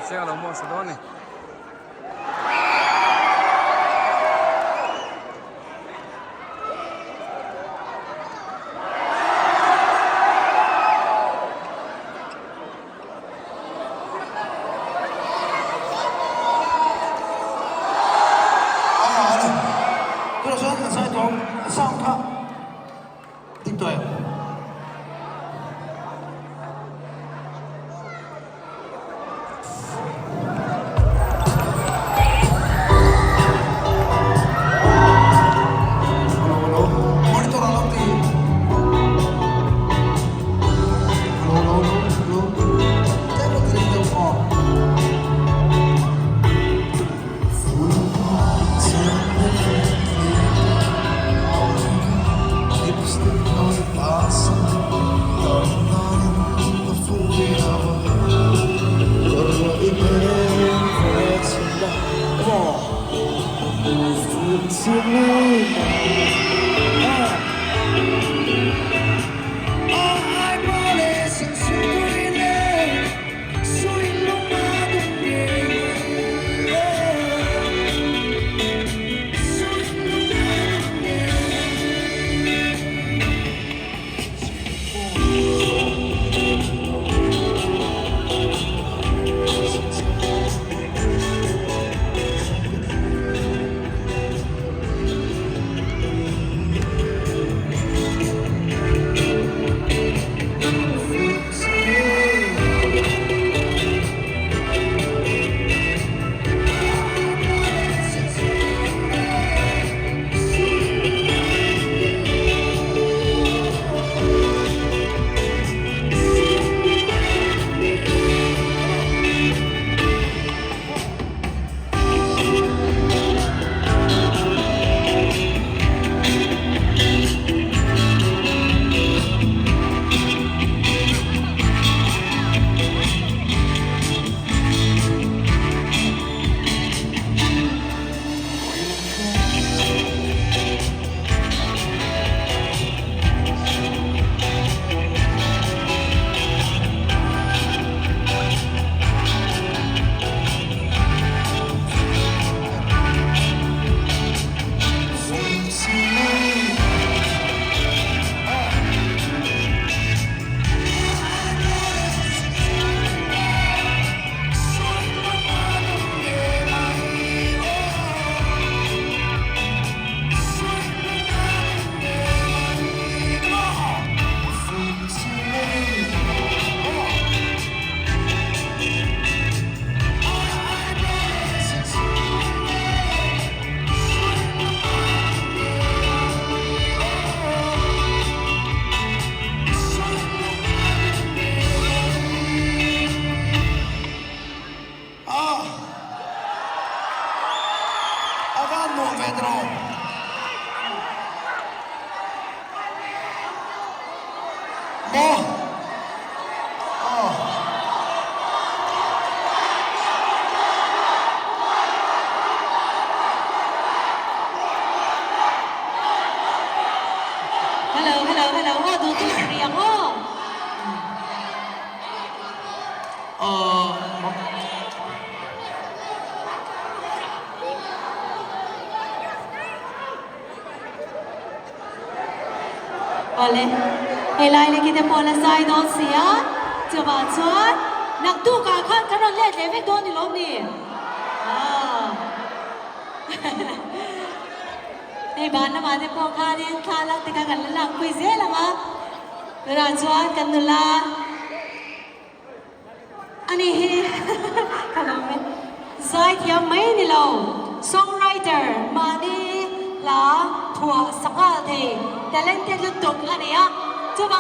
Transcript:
xe là mua số đó này Oleh, helai lagi kita pola sai don sia, coba cuat, nak tu kakak kerana lihat lewek don di lom ni. Hey, bana made poka ni, kala tika kalau lang kuis je lama, kerana cuat kandula. Ani he, kalau men, zai tiap main ni lo, songwriter, mani la, tua sakal the, talented lutuk ani ya, coba